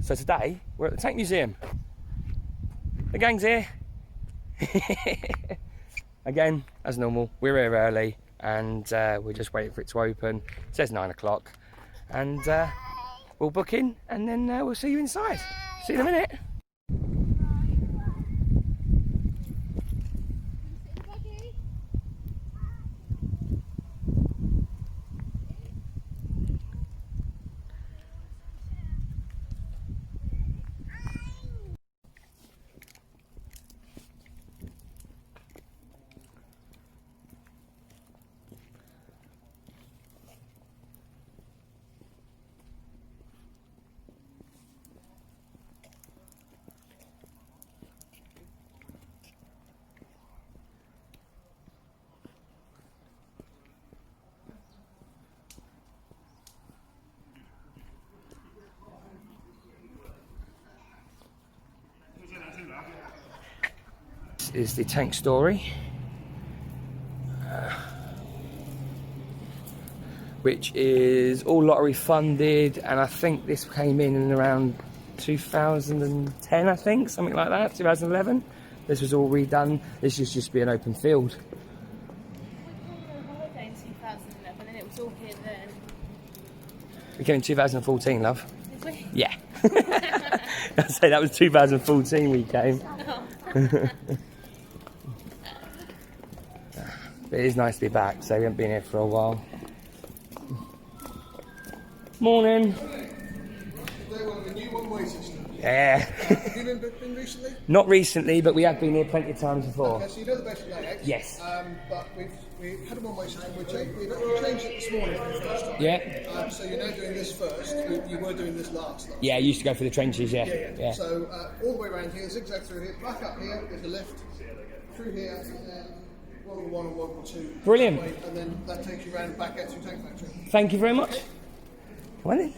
So today we're at the Tank Museum. The gang's here. Again, as normal, we're here early and we're just waiting for it to open. It says 9 o'clock and we'll book in and then we'll see you inside. See you in a minute. Is the tank story, which is all lottery funded, and I think this came in around 2010, I think, something like that, 2011. This was all redone. This used to just be an open field. We came on holiday in 2011 and it was all here then. We came in 2014, love. Did we? Yeah. I'd say that was 2014 we came. It is nice to be back, so we haven't been here for a while. Morning. Yeah. Have you been recently? Not recently, but we have been here plenty of times before. Okay, so you know the basic layout? Yes. But we've had a one-way sandwich. We've actually changed it this morning for the first time. Yeah. So you're now doing this first. You were doing this last. Yeah, I used to go for the trenches, yeah. So all the way around here, zigzag through here, back up here, there's a lift, through here, and then World War I and World War II. Brilliant. And then that takes you round back out through Tank Factory. Thank you very much. Come on in.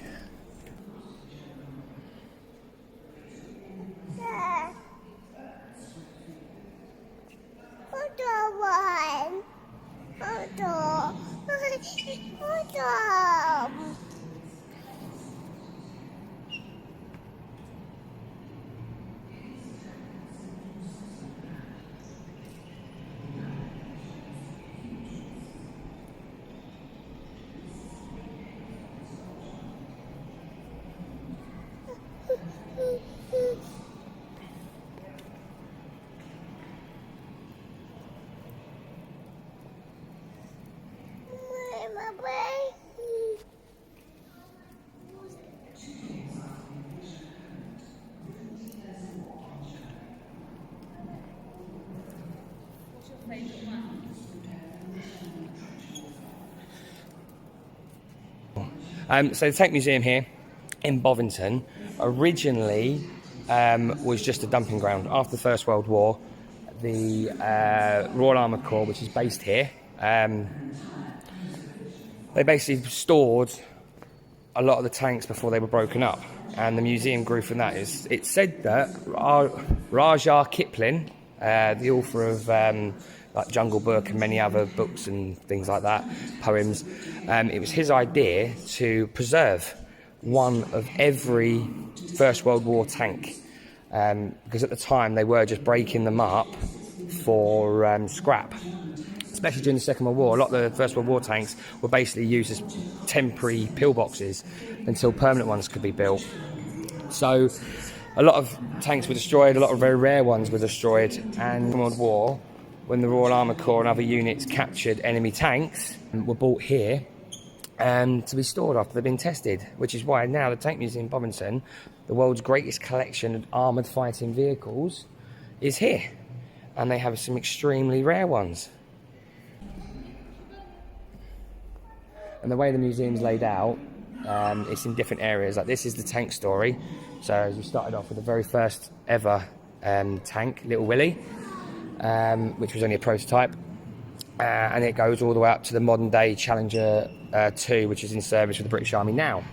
So the Tank Museum here in Bovington originally was just a dumping ground. After the First World War, the Royal Armoured Corps, which is based here, they basically stored a lot of the tanks before they were broken up, and the museum grew from that. It's said that Rudyard Kipling, the author of like Jungle Book and many other books and things like that, poems, it was his idea to preserve one of every First World War tank, because at the time they were just breaking them up for scrap. Especially during the Second World War, a lot of the First World War tanks were basically used as temporary pillboxes until permanent ones could be built. So a lot of tanks were destroyed, a lot of very rare ones were destroyed, and in the World War, when the Royal Armoured Corps and other units captured enemy tanks, were brought here to be stored after they've been tested, which is why now the Tank Museum in Bovington, the world's greatest collection of armoured fighting vehicles, is here. And they have some extremely rare ones. And the way the museum's laid out, it's in different areas. Like this is the tank story. So as we started off with the very first ever tank, Little Willie, which was only a prototype. And it goes all the way up to the modern day Challenger 2, which is in service with the British Army now.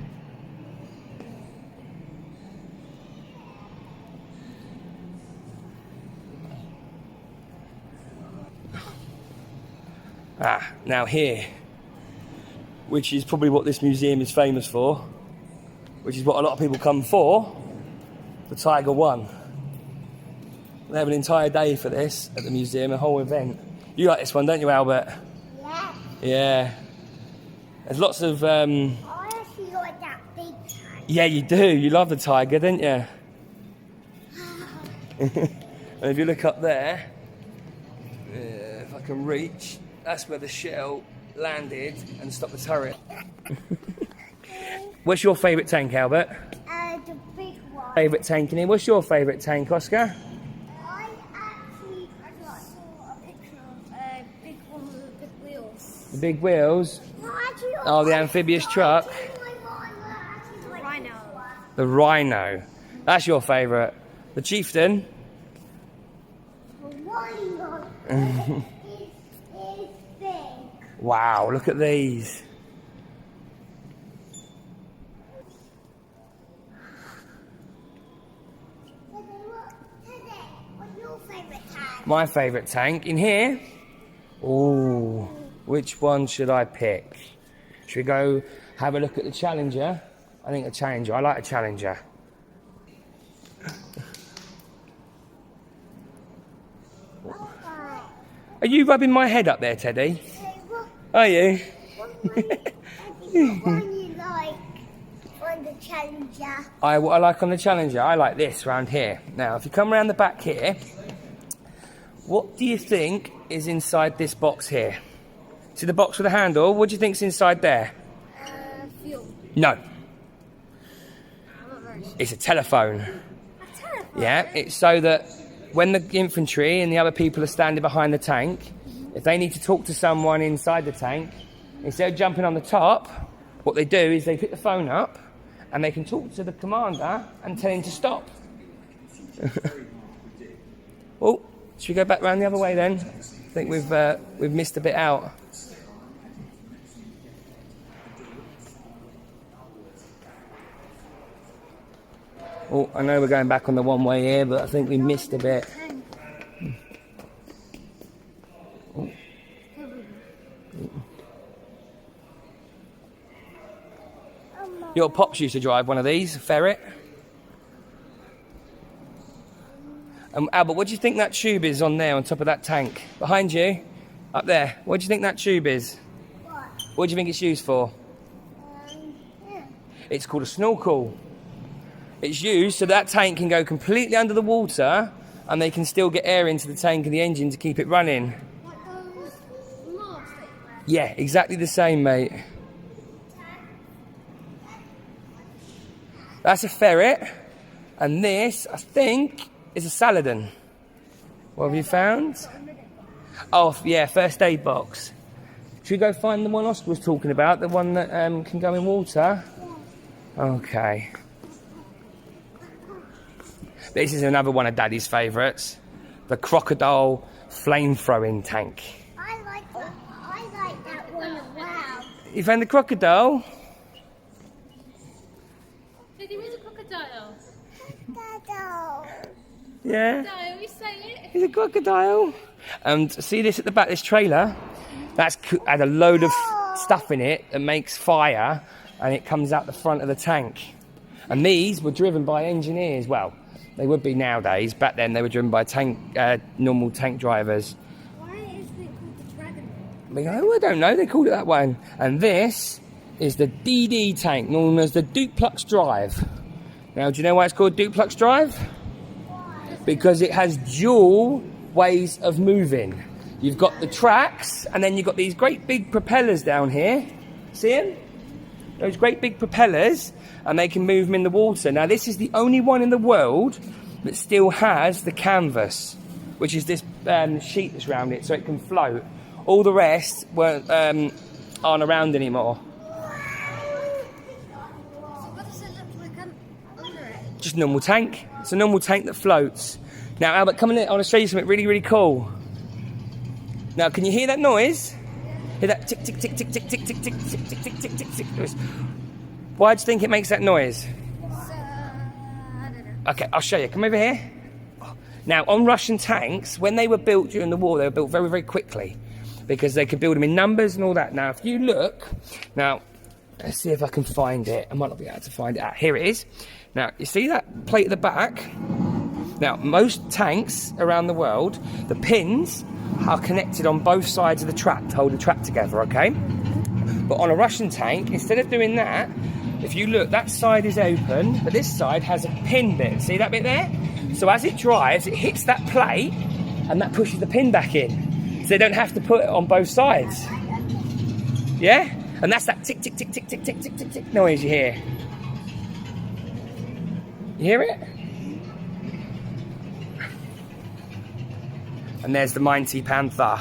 Now here, which is probably what this museum is famous for, which is what a lot of people come for, the Tiger 1. They have an entire day for this at the museum, a whole event. You like this one, don't you, Albert? Yeah. Yeah. There's lots of... I actually like that big tank. Yeah, you do. You love the Tiger, don't you? And if you look up there, if I can reach, that's where the shell landed and stopped the turret. What's your favourite tank, Albert? The big one. Favourite tank in here? What's your favourite tank, Oscar? I actually saw a picture of a big one with the big wheels. The big wheels? Actually, Oh, the amphibious truck? Rhino. The Rhino. That's your favourite. The Chieftain? Rhino is big. Wow, look at these. What's your favourite tank? My favourite tank in here? Ooh, which one should I pick? Should we go have a look at the Challenger? I think a Challenger. I like a Challenger. Are you rubbing my head up there, Teddy? Are you? What one you like on the Challenger? What I like on the Challenger, I like this round here. Now, if you come around the back here, what do you think is inside this box here? See the box with the handle? What do you think's inside there? Fuel. No, I'm not very sure. it's a telephone. A telephone? Yeah, it's so that when the infantry and the other people are standing behind the tank, if they need to talk to someone inside the tank, instead of jumping on the top, what they do is they pick the phone up and they can talk to the commander and tell him to stop. Oh, should we go back round the other way then? I think we've missed a bit out. Oh, I know we're going back on the one way here, but I think we missed a bit. Your pops used to drive one of these, a Ferret. Albert, what do you think that tube is on there, on top of that tank? Behind you, up there. What do you think that tube is? What? What do you think it's used for? Yeah. It's called a snorkel. It's used so that tank can go completely under the water and they can still get air into the tank and the engine to keep it running. Like those masks that you wear. Yeah, exactly the same, mate. That's a Ferret, and this, I think, is a Saladin. What have you found? Oh, yeah, first aid box. Should we go find the one Oscar was talking about, the one that can go in water? Okay. This is another one of Daddy's favourites, the crocodile flame-throwing tank. I like that one as well. You found the crocodile? Daddy, where's a crocodile? Crocodile. Yeah. No, we say it. He's a crocodile. And see this at the back, this trailer? That's had a load of stuff in it that makes fire, and it comes out the front of the tank. And these were driven by engineers. Well, they would be nowadays. Back then, they were driven by normal tank drivers. Why is it called the Dragon? We go, oh, I don't know. They called it that one. And this is the DD tank, known as the Duplex Drive. Now, do you know why it's called Duplex Drive? Because it has dual ways of moving. You've got the tracks, and then you've got these great big propellers down here. See them? Those great big propellers, and they can move them in the water. Now, this is the only one in the world that still has the canvas, which is this sheet that's around it, so it can float. All the rest aren't around anymore. What does it look like under it? Just a normal tank. It's a normal tank that floats. Now, Albert, come in. I want to show you something really, really cool. Now, can you hear that noise? Hear that tick, tick, tick, tick, tick, tick, tick, tick, tick, tick, tick, tick, tick, tick noise? Why do you think it makes that noise? I don't know. Okay, I'll show you. Come over here. Now, on Russian tanks, when they were built during the war, they were built very, very quickly because they could build them in numbers and all that. Now, if you look, now, Let's see if I can find it. I might not be able to find it. Here it is. Now, you see that plate at the back? Now, most tanks around the world, the pins are connected on both sides of the track to hold the track together, okay? But on a Russian tank, instead of doing that, if you look, that side is open, but this side has a pin bit. See that bit there? So as it drives, it hits that plate, and that pushes the pin back in. So they don't have to put it on both sides. Yeah? And that's that tick, tick, tick, tick, tick, tick, tick, tick, tick noise you hear. You hear it? And there's the Mighty Panther.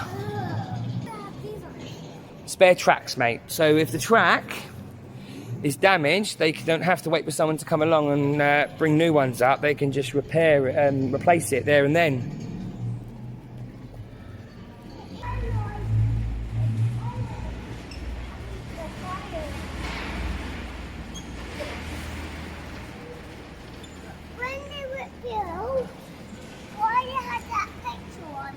Spare tracks, mate. So if the track is damaged, they don't have to wait for someone to come along and bring new ones up. They can just repair it and replace it there and then. When they were built, why you had that picture on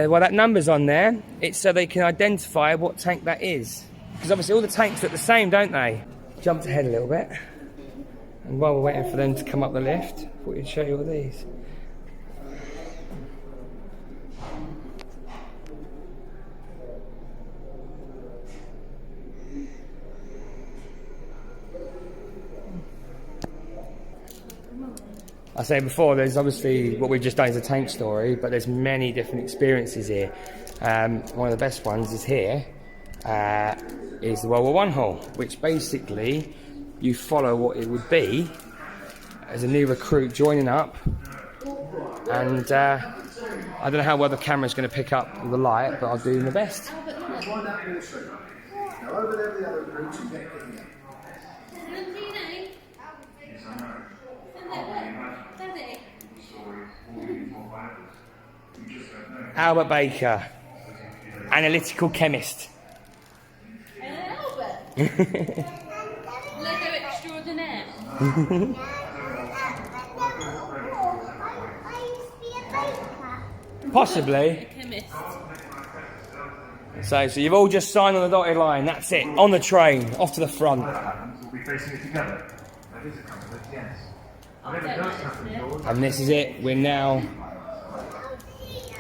it? Well, that number's on there. It's so they can identify what tank that is. Because obviously all the tanks look the same, don't they? Jumped ahead a little bit. And while we're waiting for them to come up the lift, I thought we'd show you all these. I said before, there's obviously what we've just done is a tank story, but there's many different experiences here. One of the best ones is here, is the WWII Hall, which basically you follow what it would be as a new recruit joining up, and I don't know how well the camera's going to pick up the light, but I'll do my best. Now over there with the other recruits and get in there. Albert Baker, analytical chemist. Albert. Lego extraordinaire. I used to be a baker. Possibly. Chemist. So you've all just signed on the dotted line. That's it. On the train, off to the front. We'll be facing it together. That is a compliment, yes. And this is it. We're now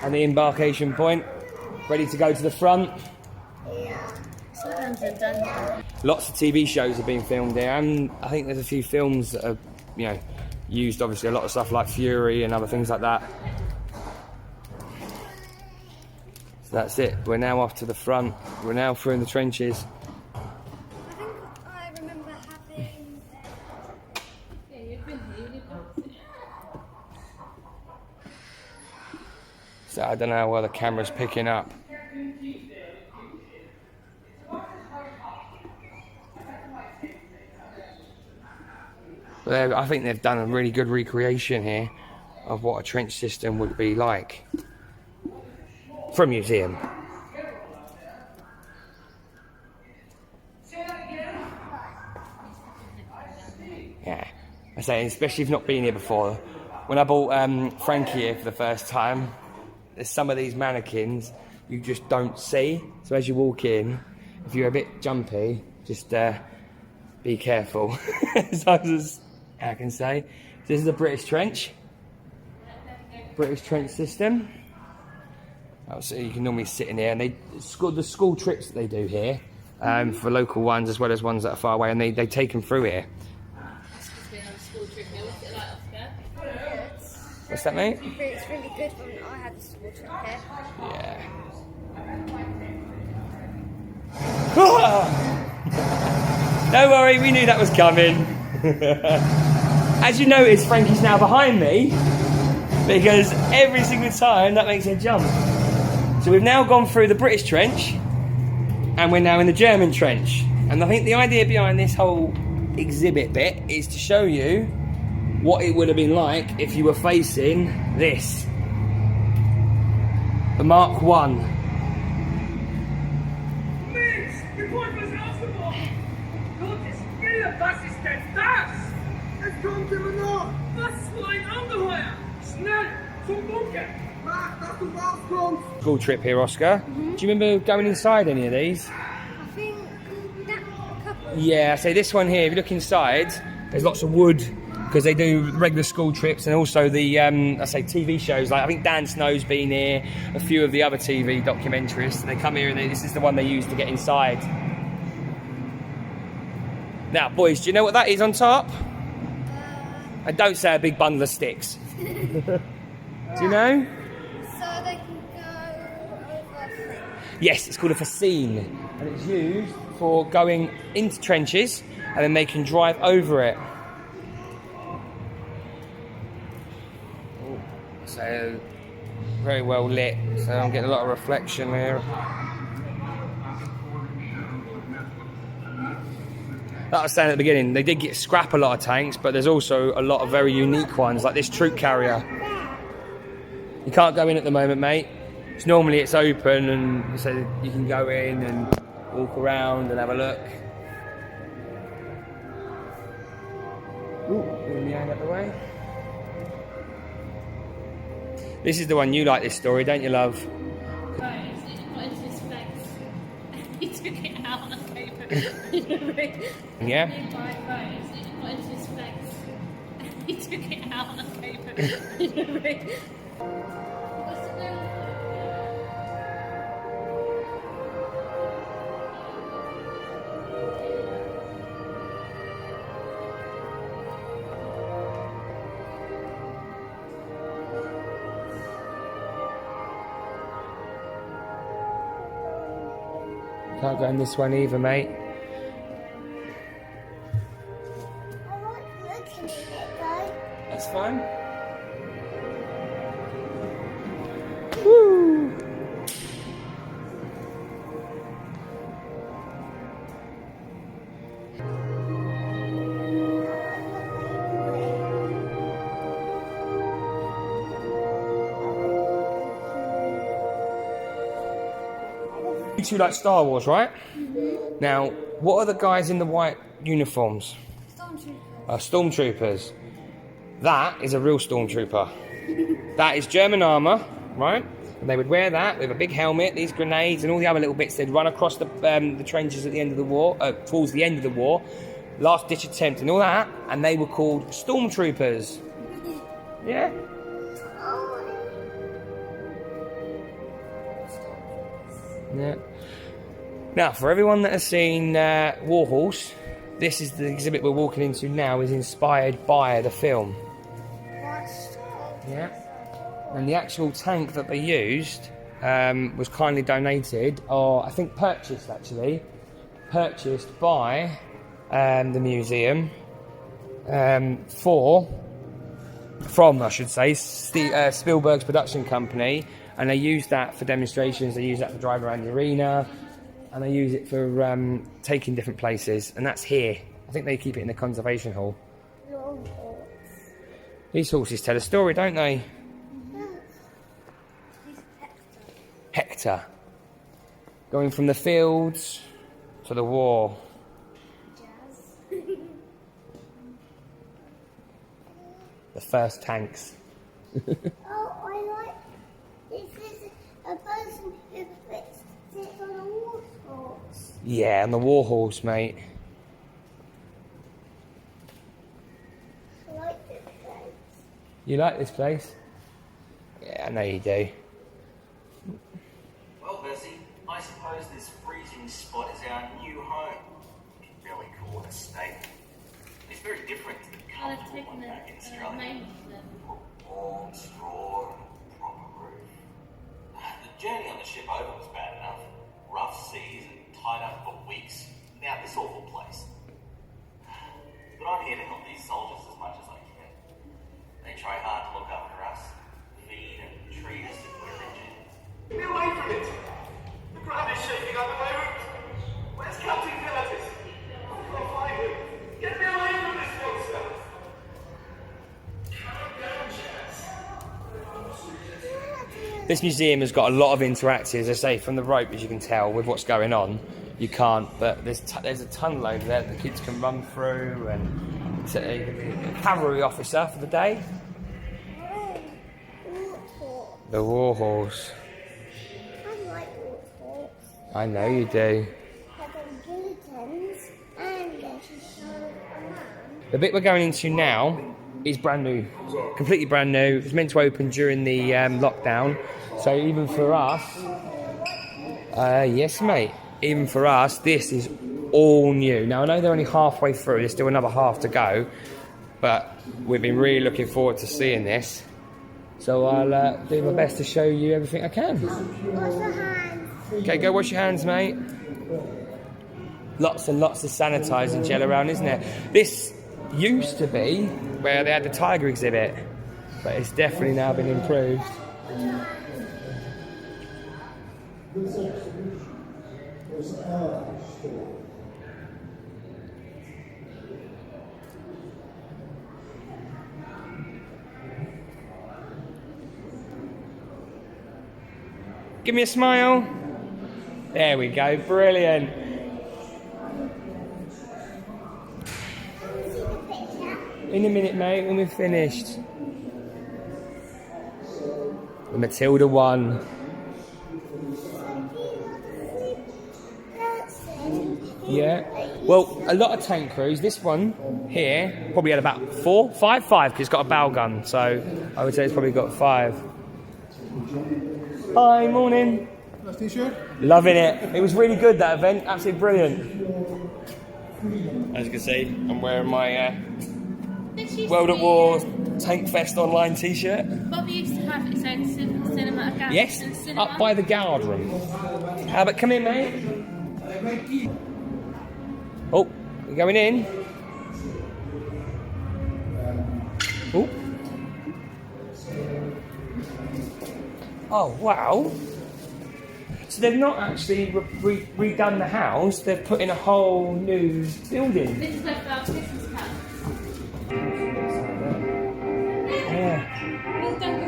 at the embarkation point, ready to go to the front. Sometimes they're done. Lots of TV shows have been filmed here, and I think there's a few films that have, used obviously a lot of stuff like Fury and other things like that. So that's it. We're now off to the front. We're now through in the trenches. I remember having. Yeah, you've been here. You've been So I don't know how well the camera's picking up. But I think they've done a really good recreation here of what a trench system would be like for a museum. Yeah, I say, especially if you've not been here before. When I bought Frankie here for the first time, there's some of these mannequins you just don't see. So as you walk in, if you're a bit jumpy, just be careful. As I can say. This is the British trench. British trench system. So you can normally sit in here, and the school trips that they do here, for local ones as well as ones that are far away, and they take them through here. What's that, mate? It's really good when I had a school trip here. Yeah. Don't worry, we knew that was coming. As you notice, Frankie's now behind me, because every single time that makes her jump. So we've now gone through the British trench, and we're now in the German trench. And I think the idea behind this whole exhibit bit is to show you what it would have been like if you were facing this. The Mark I. Es kommt immer noch! Was für ein Angeheuer! Schnell zum Bunker! Mach, dass du rauskommst! School trip here, Oscar. Do you remember going inside any of these? I think that a couple Yeah, so this one here, if you look inside, there's lots of wood because they do regular school trips and also the, I say TV shows. Like I think Dan Snow's been here, a few of the other TV documentarists. They come here and this is the one they use to get inside. Now, boys, do you know what that is on top? And don't say a big bundle of sticks. Do you know? So they can go over. Yes, it's called a fascine, and it's used for going into trenches, and then they can drive over it. So, very well lit, so I'm getting a lot of reflection here. Like I was saying at the beginning, they did scrap a lot of tanks, but there's also a lot of very unique ones, like this troop carrier. You can't go in at the moment, mate. Normally it's open, and so you can go in and walk around and have a look. Ooh, move my hand out the way. This is the one you like, this story, don't you, love? Right, so he got into his face. He took it out and gave it. Yeah? Right, so he got into his face. He took it out and gave it. Can't go in this one either, mate. I like looking at it though. That's fine. Woo! You two like Star Wars, right? Mm-hmm. Now, what are the guys in the white uniforms? Stormtroopers. That is a real stormtrooper. That is German armour, right? And they would wear that with a big helmet, these grenades, and all the other little bits. They'd run across the trenches at the end of the war, towards the end of the war, last ditch attempt, and all that. And they were called stormtroopers. Yeah. Yeah. Now, for everyone that has seen Warhorse, this is the exhibit we're walking into now, is inspired by the film. Yeah. And the actual tank that they used was kindly donated, or I think purchased actually, by the museum from I should say, Spielberg's production company, and they use that for demonstrations, they use that for driving around the arena, and they use it for taking different places, and that's here. I think they keep it in the conservation hall. These horses tell a story, don't they? Hector. Going from the fields to the war. The first tanks. Oh, I like this is a person who sits on a war horse. Yeah, on the war horse, mate. I like this place. You like this place? Yeah, I know you do. Well, Bessie, I suppose this freezing spot is our new home. You can really call it a state. It's very different to the I've comfortable taken one back in the Australia. name of them. Warm straw and a proper roof. The journey on the ship over was bad enough. Rough seas and tied up for weeks. Now this awful place. But I'm here to help these soldiers as much as I can. They try hard to look after us, feed and treat us if we're injured. Get me away from it! The ground is shaking under my roots. Where's Captain Curtis? I can't find him. Get me away from this monster! This museum has got a lot of interactives, as I say, from the rope, as you can tell, with what's going on. You can't, but there's a tunnel over there that the kids can run through, and so you can be a cavalry officer for the day. The war horse. I like war horse. I know you do. I've got guillotines and The bit we're going into now is brand new, completely brand new. It was meant to open during the lockdown, so even for us, yes mate, even for us, this is all new. Now I know they're only halfway through, there's still another half to go, but we've been really looking forward to seeing this. So I'll do my best to show you everything I can. Wash your hands. Okay, go wash your hands, mate. Lots and lots of sanitising gel around, isn't there? This used to be where they had the tiger exhibit, but it's definitely now been improved. Give me a smile. There we go, brilliant. In a minute, mate, when we've finished. The Matilda 1. Yeah. Well, a lot of tank crews. This one here probably had about 4, 5, because it's got a bow gun. So I would say it's probably got 5. Hi, morning. Nice t-shirt. Loving it. It was really good, that event. Absolutely brilliant. As you can see, I'm wearing my World at War Tank Fest online t-shirt. Bobby used to have its own cinema. Yes, cinema. up by the guard room. How about come in, mate? Oh, we're going in. Oh. Oh, wow. So they've not actually redone the house, they've put in a whole new building. This is like our Christmas card. Yeah. Well done.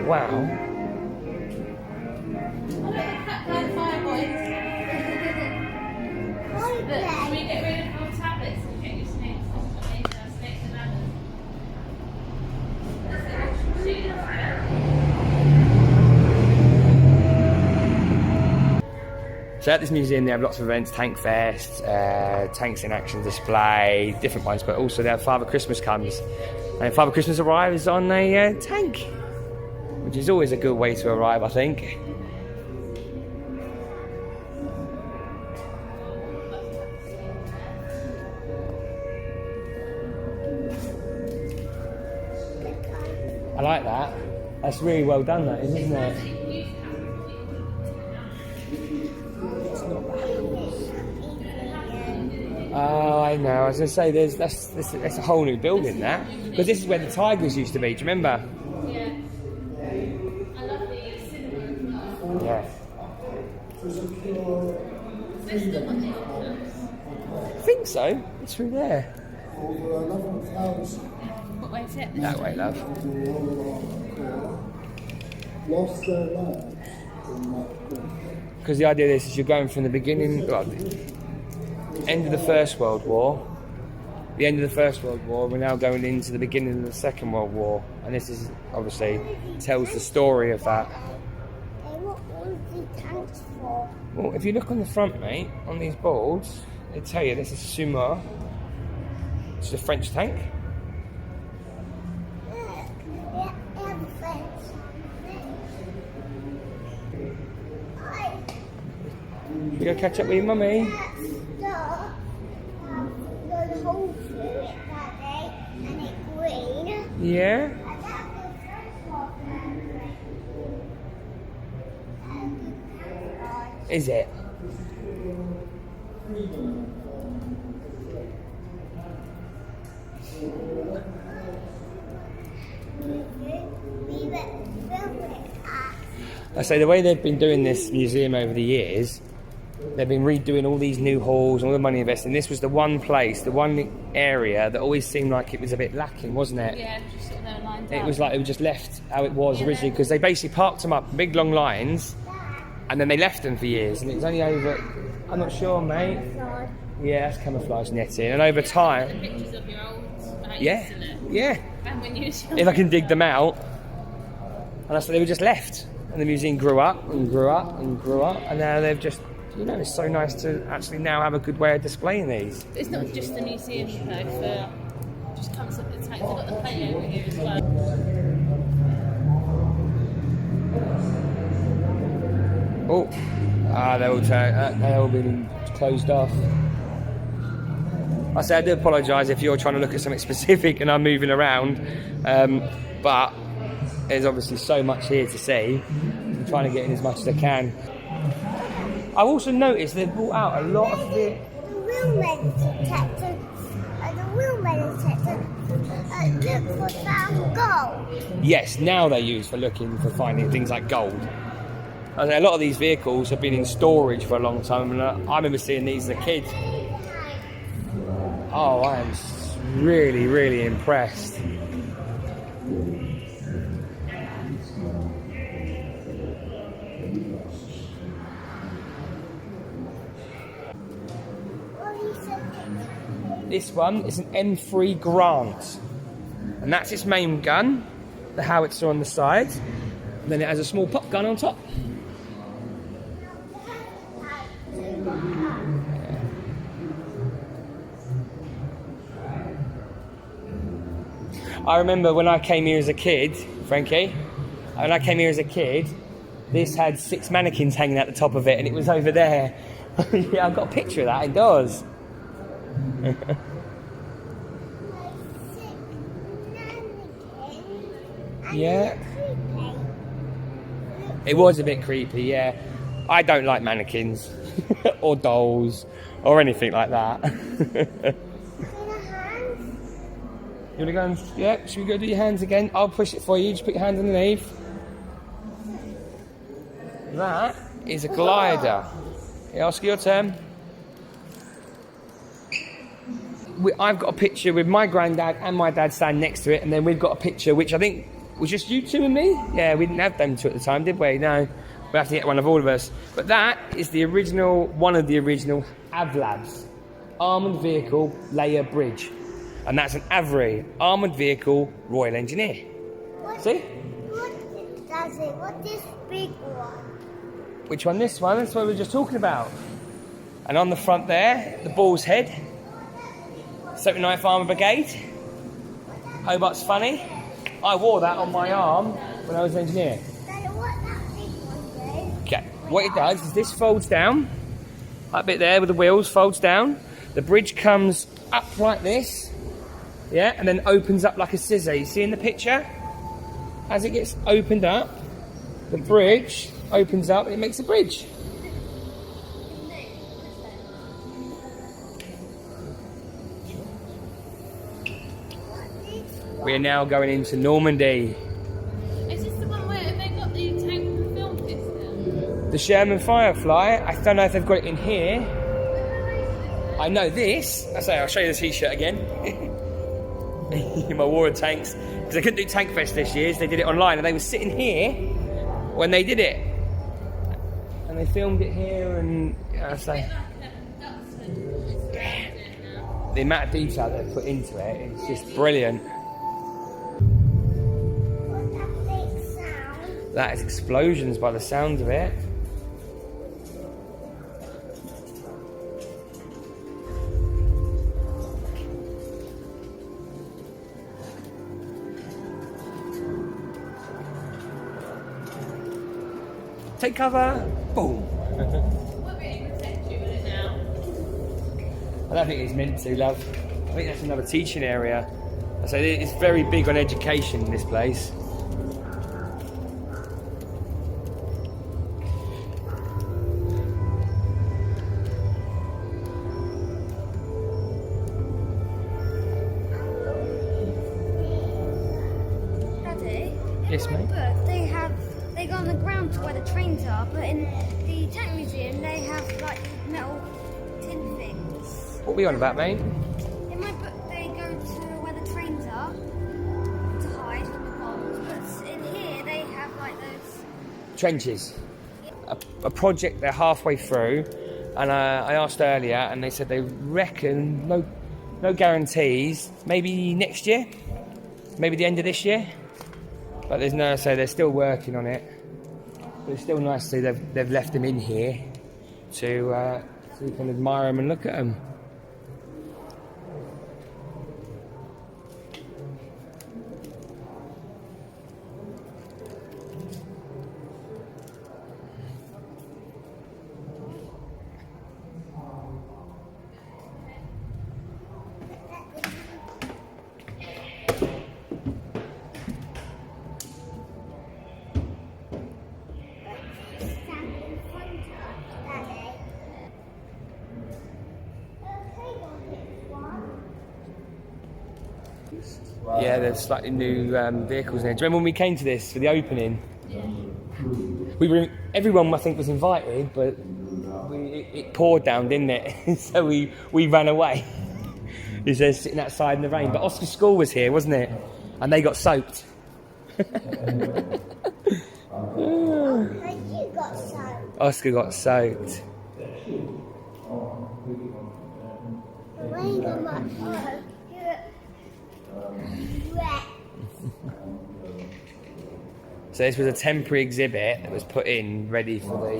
Wow. I like the cat by the fire, boys. Look, should we get rid of our tablets and get your snakes? Snakes and ladders. That's the actual shooting. So at this museum they have lots of events, Tank Fest, Tanks in Action display, different ones, but also they have Father Christmas comes. And Father Christmas arrives on a tank, which is always a good way to arrive, I think. I like that. That's really well done, that is, isn't it? Oh, I know. I was going to say, that's a whole new building, that. Because this is where the Tigers used to be. Do you remember? Yeah. I love the cinema as well. Yeah. There's still one there. I think so. It's through there. What way is it? That way, love. Lost their lives. Because the idea of this is you're going from the beginning, well, end of the First World War, the end of the First World War, we're now going into the beginning of the Second World War, and this is obviously tells the story of that. What was the tanks for? Well, if you look on the front, mate, on these boards, they tell you this is Sumar. It's a French tank. You go catch up with your mummy. Yeah. Is it? I say the way they've been doing this museum over the years, they've been redoing all these new halls, all the money invested. This was the one place, the one area that always seemed like it was a bit lacking, wasn't it? Yeah, just sort of there lined It up. was like it was just left how it was originally, because they basically parked them up in big long lines, and then they left them for years. And it was only over, I'm not sure, mate. Yeah, that's camouflage netting. And over time, Pictures of your old house, yeah, isn't it? yeah. And when you was If I can dig them out, and that's what they were just left. And the museum grew up and grew up and grew up, and now they've just You know, it's so nice to actually now have a good way of displaying these. It's not just the museum though, for just comes with the tanks. They've got the play over here as well. Oh, they're all been closed off. I say I do apologise if you're trying to look at something specific and I'm moving around, but there's obviously so much here to see. I'm trying to get in as much as I can. I've also noticed they've brought out a lot of the real metal detector, the real metal detector look for found gold. Yes, now they're used for looking for finding things like gold. I say a lot of these vehicles have been in storage for a long time, and I remember seeing these as a kid. Oh, I am really, really impressed. This one is an M3 Grant, and that's its main gun, the howitzer on the side, and then it has a small pop gun on top. I remember when I came here as a kid, Frankie, this had 6 mannequins hanging at the top of it, and it was over there. Yeah, I've got a picture of that indoors. Yeah. It was a bit creepy, yeah. I don't like mannequins or dolls or anything like that. You want to go and... Yeah, should we go do your hands again? I'll push it for you. Just put your hands underneath. That is a glider. Yeah, Oscar, your turn. I've got a picture with my granddad and my dad standing next to it, and then we've got a picture which I think was just you two and me. Yeah, we didn't have them two at the time, did we? No. We have to get one of all of us. But that is the original, one of the original AVLABs, Armoured Vehicle Layer Bridge. And that's an AVRE, Armoured Vehicle Royal Engineer. See? What does it? What this big one? Which one? This one? That's what we were just talking about. And on the front there, the Bull's Head, 79th Armoured Brigade. Hobart's funny. I wore that on my arm when I was an engineer. What that big one do? Okay, what it does is this folds down. That bit there with the wheels folds down. The bridge comes up like this. Yeah, and then opens up like a scissor. You see in the picture? As it gets opened up, the bridge opens up and it makes a bridge. We are now going into Normandy. Is this the one where they got the tank film system? The Sherman Firefly, I don't know if they've got it in here. I know this. I say, I'll show you the t-shirt again. My war of tanks. Because they couldn't do Tank Fest this year, so they did it online, and they were sitting here when they did it. And they filmed it here, and I say, the amount of detail they put into it is just brilliant. What's that big sound? That is explosions by the sound of it. Take cover. Boom. We'll be able to protect you with it now. I don't think it's meant to, love. I think that's another teaching area. So it's very big on education, this place. Daddy? Yes, mate. But they go on the ground to where the trains are, but in the tank museum they have like metal tin things. What are we on about, mate? In my book they go to where the trains are to hide from the bombs, but in here they have like those Trenches. A project they're halfway through, and I asked earlier, and they said they reckon, no guarantees, maybe next year, maybe the end of this year. But there's they're still working on it. But it's still nice to see they've left them in here to so you can admire them and look at them. Yeah, there's slightly new vehicles in there. Do you remember when we came to this for the opening? Everyone I think was invited, but it poured down, didn't it? So we ran away. He says sitting outside in the rain. But Oscar's school was here, wasn't it? And they got soaked. You got soaked. Oscar got soaked. Rain on my phone. Wet. So this was a temporary exhibit that was put in ready for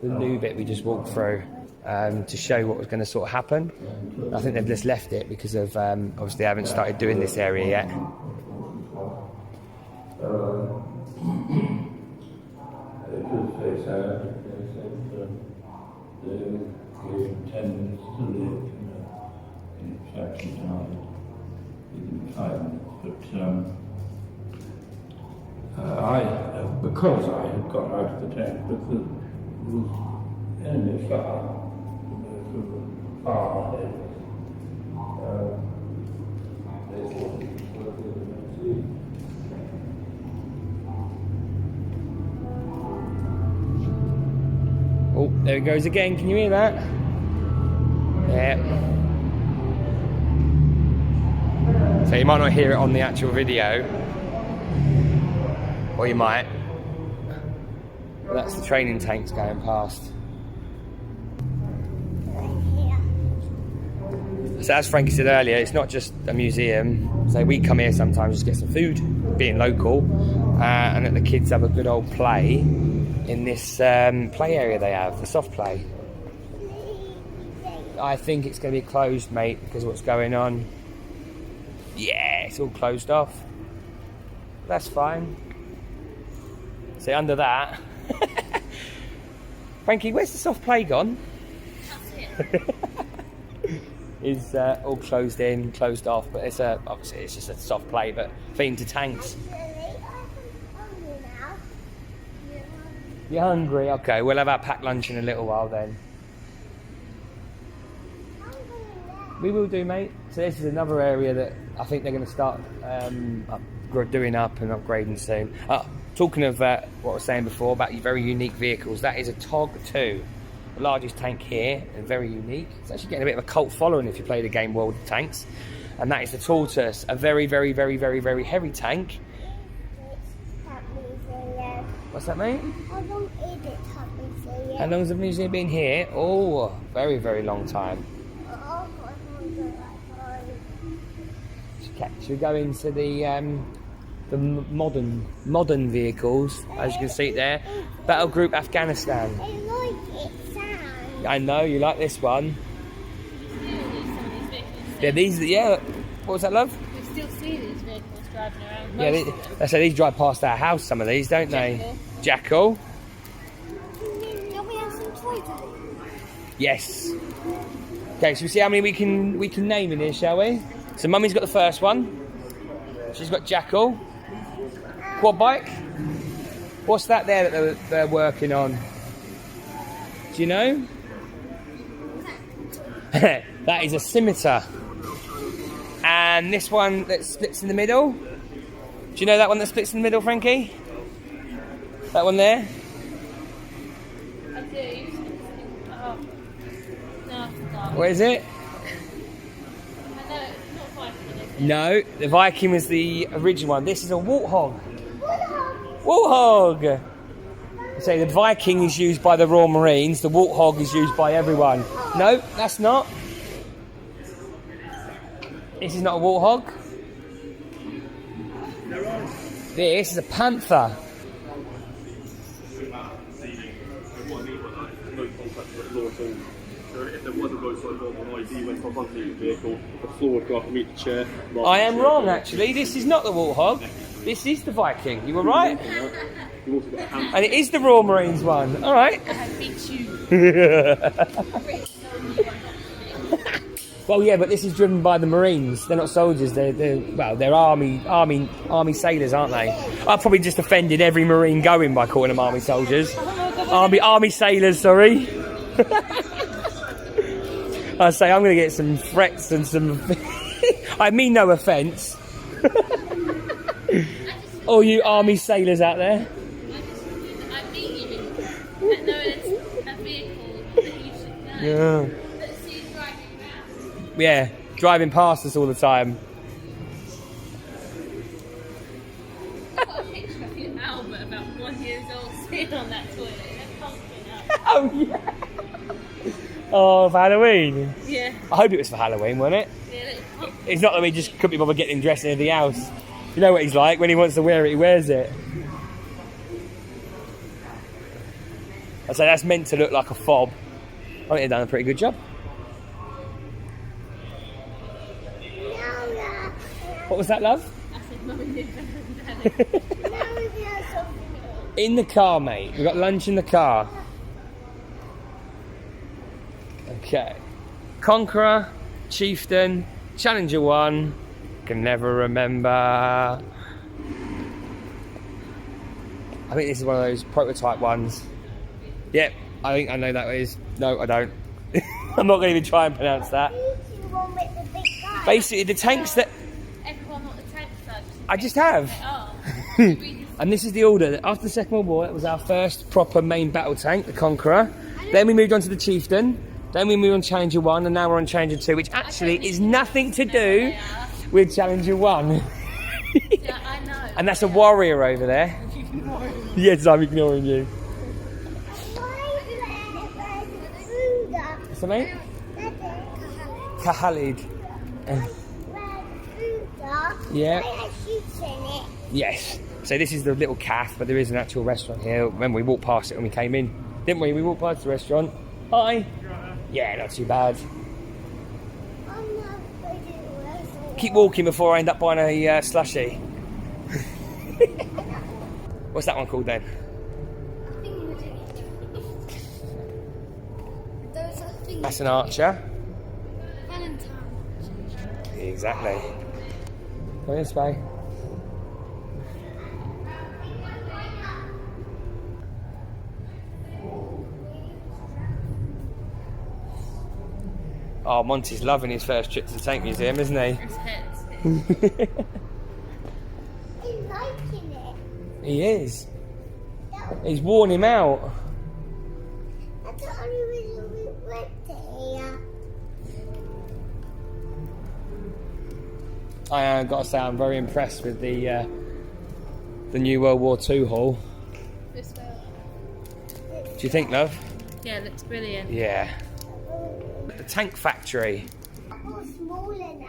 the new bit we just walked through to show what was going to sort of happen. I think they've just left it because of obviously they haven't started doing this area yet. Because I had got out of the tent, because it was enemy far ahead. They thought it was worth it. Oh, there it goes again. Can you hear that? Yeah. So you might not hear it on the actual video, or you might. But that's the training tanks going past. So as Frankie said earlier, it's not just a museum. So we come here sometimes just get some food, being local, and that the kids have a good old play in this play area they have, the soft play. I think it's going to be closed, mate, because of what's going on. Yeah, it's all closed off. That's fine. See, under that... Frankie, where's the soft play gone? That's it. Is all closed in, closed off, but it's obviously it's just a soft play, but themed to tanks. You're hungry? Okay, we'll have our packed lunch in a little while then. We will do, mate. So this is another area that I think they're going to start doing up and upgrading soon. Talking of what I was saying before about your very unique vehicles, that is a TOG 2. The largest tank here, and very unique. It's actually getting a bit of a cult following if you play the game World of Tanks. And that is the Tortoise, a very, very, very, very, very heavy tank. What's that, mate? How long is it, Museum? How long has the museum been here? Oh, very, very long time. Should we go into the modern vehicles, as you can see there? Battle Group Afghanistan. I like it sound. I know you like this one. Some of these vehicles. Yeah, what was that, love? We still see these vehicles driving around. Yeah, they say these drive past our house. Some of these, don't they? Jackal. Can we have some toys? Yes. Okay, so we see how many we can name in here, shall we? So Mummy's got the first one. She's got Jackal. Quad bike. What's that there that they're working on? Do you know? That is a scimitar. And this one that splits in the middle. Do you know that one that splits in the middle, Frankie? That one there? I do. Oh. No, I forgot. Where is it? I know, it's not Viking, is it? No, the Viking was the original one. This is a warthog. Warthog! So the Viking is used by the Royal Marines, the warthog is used by everyone. No, that's not. This is not a warthog. This is a panther. tall. So if there was a roadside WWII went off onto the vehicle, the floor would go up and meet the chair. I am wrong, actually. This is not the Warthog. This is the Viking. You were right. You've also got a hand. And it is the Royal Marines one. All right. I beat you. Well, yeah, but this is driven by the Marines. They're not soldiers. They're army sailors, aren't they? I've probably just offended every Marine going by calling them army soldiers. Army sailors, sorry. I say I'm going to get some threats and some. I mean no offence. All you army sailors out there. I beat you. No, it's a vehicle that you should know. Yeah. That sees driving around. Yeah, driving past us all the time. I've got a picture of you, Albert, about 1 year old, sitting on that toilet. They're pumping up. Oh yeah. Oh, for Halloween. Yeah. I hope it was for Halloween, wasn't it? Yeah, It's not that we just couldn't be bothered getting him dressed in anything else. You know what he's like, when he wants to wear it, he wears it. I say that's meant to look like a fob. I think they've done a pretty good job. What was that, love? I said, Mum and Dad. In the car, mate. We've got lunch in the car. Okay. Conqueror, Chieftain, Challenger 1. Can never remember. I think this is one of those prototype ones. Yep, I think I know that is. No, I don't. I'm not going to even try and pronounce that. Basically, the tanks that... Everyone want the tanks are. I just have. Oh. And this is the order. After the Second World War, it was our first proper main battle tank, the Conqueror. Then we moved on to the Chieftain. Then we moved on to Challenger 1, and now we're on Challenger 2, which actually is nothing to do with Challenger 1. Yeah, I know. And that's a warrior over there. Yes, I'm ignoring you. What's the name? Khalid. Yeah. Yes. So this is the little calf, but there is an actual restaurant here. When we walked past it when we came in, didn't we? We walked past the restaurant. Hi. Yeah, not too bad. Keep walking before I end up buying a slushie. What's that one called then? That's an archer. Exactly. Go this way. Oh, Monty's loving his first trip to the Tank Museum, isn't he? He's liking it. He is. He's worn him out. I thought we went to here. I got to say, I'm very impressed with the new World War II hall. This way. Do you think, love? Yeah, it looks brilliant. Yeah. The tank factory. Oh, smaller now.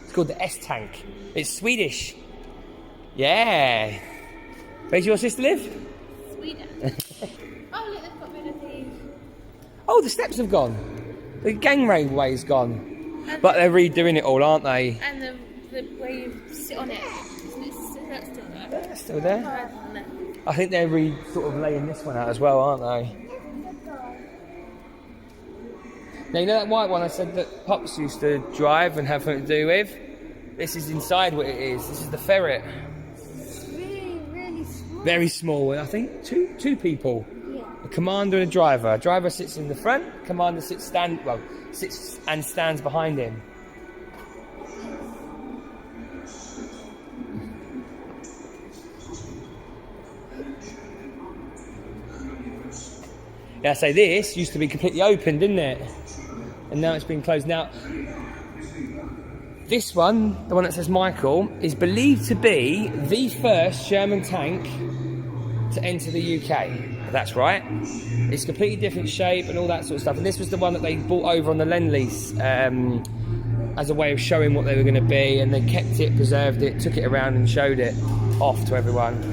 It's called the S-Tank. It's Swedish. Yeah. Where's your sister live? Sweden. Oh, look, they've got rid of the... Oh, the steps have gone. The gangway's gone. But they're redoing it all, aren't they? And the where you sit on it. That's still there. That's still there. Rather than that. I think they're sort of laying this one out as well, aren't they? Now, you know that white one I said that Pops used to drive and have something to do with? This is inside what it is. This is the ferret. It's really, really small. Very small. I think two people. Yeah. A commander and a driver. A driver sits in the front. Commander sits and stands behind him. Yeah, I say this used to be completely open, didn't it? And now it's been closed. Now, this one, the one that says Michael, is believed to be the first German tank to enter the UK. That's right. It's a completely different shape and all that sort of stuff. And this was the one that they brought over on the Lend-Lease as a way of showing what they were going to be. And they kept it, preserved it, took it around and showed it off to everyone.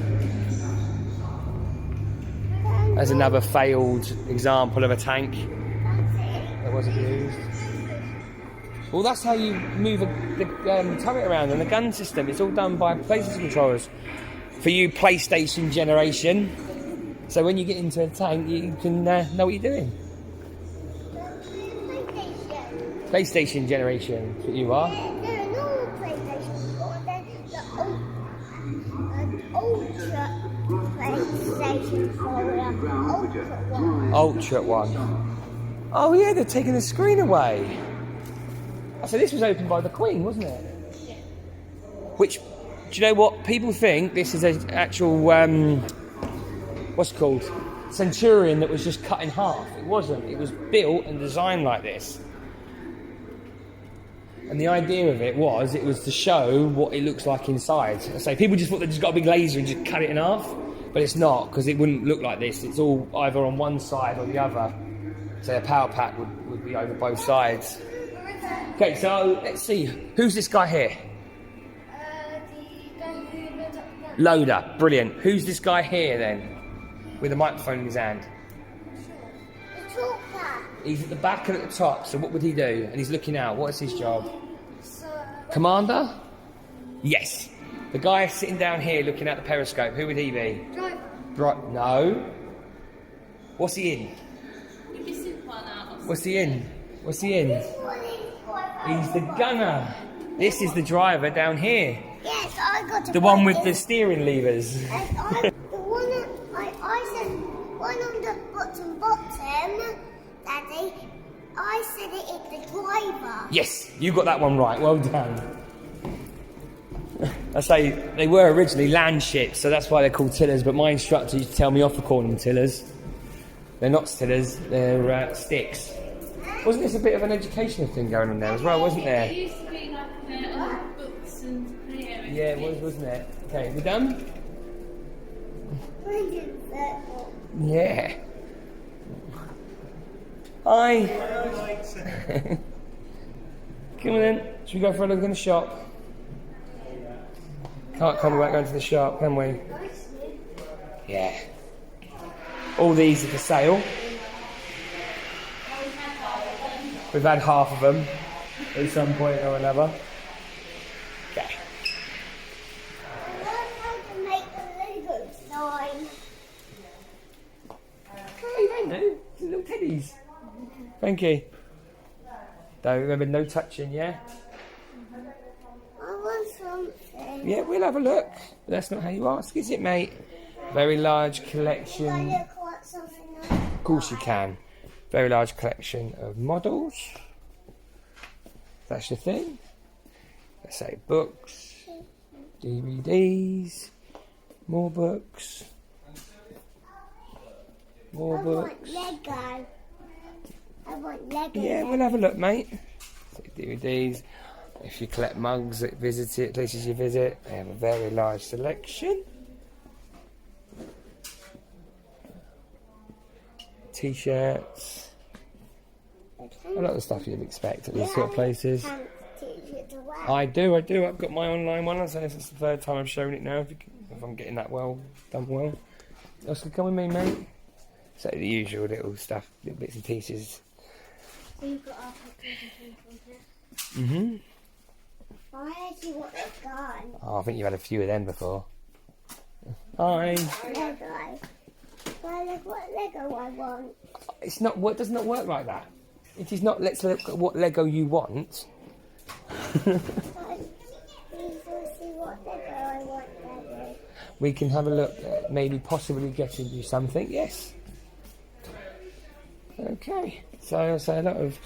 As another failed example of a tank that wasn't used. Well, that's how you move the turret around and the gun system. It's all done by PlayStation controllers. For you PlayStation generation. So when you get into a tank, you can know what you're doing. PlayStation generation, that's what you are. They're an old PlayStation, or the Ultra PlayStation for Ultra one. Oh yeah, they're taking the screen away. So this was opened by the Queen, wasn't it? Yeah. Which, do you know what? People think this is an actual, what's it called? Centurion that was just cut in half. It wasn't. It was built and designed like this. And the idea of it was to show what it looks like inside. So people just thought they just got a big laser and just cut it in half. But it's not, because it wouldn't look like this. It's all either on one side or the other. So a power pack would be over both sides. Okay, so let's see. Who's this guy here? The guy who loads up the gun. Loader. Brilliant. Who's this guy here then? With a microphone in his hand. The talker. He's at the back and at the top, so what would he do? And he's looking out. What is his job? So, Commander? Yes. The guy sitting down here looking at the periscope, who would he be? driver. Right. No. What's he in? You're missing one out. What's he in? What's he in? He's the gunner. This is the driver down here. Yes, I got The one with the steering levers. The one I said one on the bottom, Daddy. I said it is the driver. Yes, you got that one right. Well done. I say they were originally land ships, so that's why they're called tillers. But my instructor used to tell me off for calling them tillers. They're not tillers. They're sticks. Wasn't this a bit of an educational thing going on there as well? Wasn't there? It used to be like all the books and Yeah, it was, wasn't it? Okay, we done? Yeah. Hi. Come on then. Should we go for a look in the shop? Can't come without going to the shop, can we? Yeah. All these are for sale. We've had half of them at some point or another. Okay. I learned how to make a Lego sign. Oh, you don't know. Little teddies. Thank you. Don't remember, no touching, yeah? I want something. Yeah, we'll have a look. But that's not how you ask, is it, mate? Very large I collection. look like something else. Of course you can. Very large collection of models. That's your thing. Let's say books, DVDs, more books, more books. I want Lego. I want Lego. Yeah, we'll have a look, mate. So DVDs. If you collect mugs that visit it, places you visit, they have a very large selection. T-shirts. A lot of stuff you'd expect at these sort of places. as well. I do. I've got my online one. I say this is the third time I've shown it now. If I'm getting that done well. Oscar, come with me, mate. So the usual little stuff, little bits and pieces. So you've got our pictures and Mm-hmm. I actually want a gun. Oh, I think you've had a few of them before. Hi. Lego. Well, look what Lego I want. It's not. What does not work like that. It is not. Let's look at what Lego you want. Please want to see what Lego I want, Daddy. We can have a look at maybe possibly getting you something. Yes. Okay. So a lot of,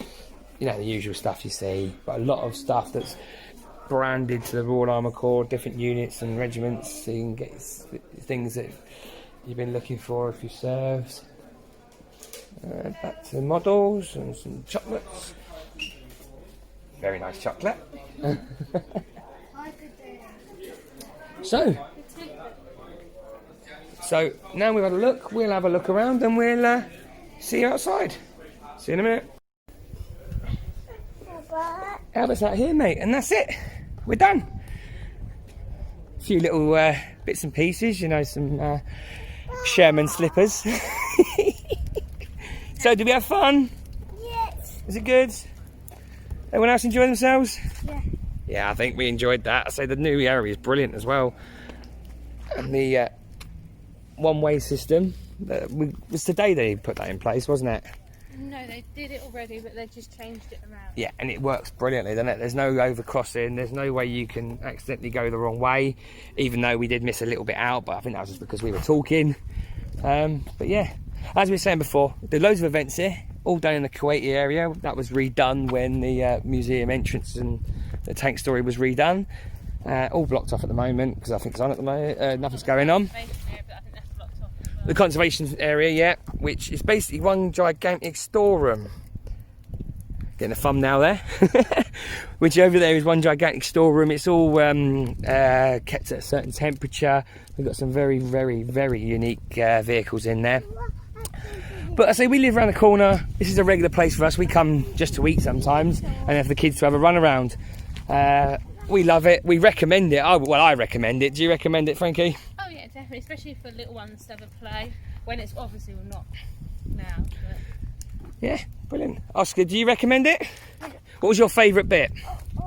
you know, the usual stuff you see, but a lot of stuff that's branded to the Royal Armour Corps, different units and regiments, so you can get things that you've been looking for if you served. Back to models and some chocolates. Very nice chocolate. So now we've had a look, we'll have a look around and we'll see you outside. See you in a minute. Albert's out here, mate, and that's it. We're done. A few little bits and pieces, you know, some Sherman slippers. So, did we have fun? Yes. Was it good? Everyone else enjoy themselves? Yeah. Yeah, I think we enjoyed that. I say the new area is brilliant as well. And the one-way system, it was today they put that in place, wasn't it? No, they did it already, but they just changed it around. Yeah, and it works brilliantly, doesn't it? There's no overcrossing, there's no way you can accidentally go the wrong way, even though we did miss a little bit out, but I think that was just because we were talking. But yeah, as we were saying before, there are loads of events here, all down in the Kuwaiti area. That was redone when the museum entrance and the tank story was redone. All blocked off at the moment, because I think it's on at the moment, nothing's going on. The conservation area, yeah, which is basically one gigantic storeroom. Getting a thumbnail there. Which over there is one gigantic storeroom. It's all kept at a certain temperature. We've got some very, very, very unique vehicles in there. But I say we live around the corner. This is a regular place for us. We come just to eat sometimes and have the kids to have a run around. We love it. We recommend it. Well, I recommend it. Do you recommend it, Frankie? Oh yeah, definitely, especially for little ones to have a play when it's obviously not now. But... Yeah, brilliant. Oscar, do you recommend it? What was your favourite bit? No,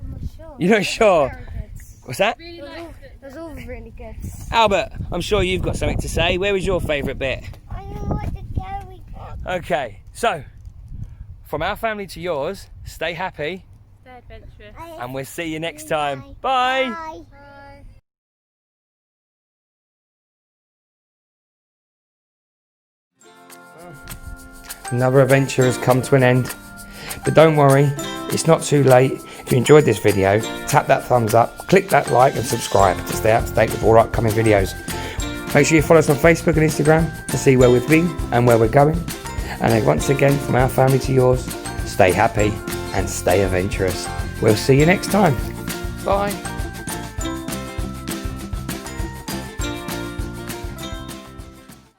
I'm not sure. You're not sure? Very good. What's that? Really like It was all really good. Albert, I'm sure you've got something to say. Where was your favourite bit? I don't know what to go with. Okay, so from our family to yours, stay happy, stay adventurous. and we'll see you next time. Bye. Bye. Another adventure has come to an end, but don't worry, it's not too late. If you enjoyed this video, tap that thumbs up, click that like and subscribe to stay up to date with all our upcoming videos. Make sure you follow us on Facebook and Instagram to see where we've been and where we're going. And then once again, from our family to yours, stay happy and stay adventurous. We'll see you next time. Bye.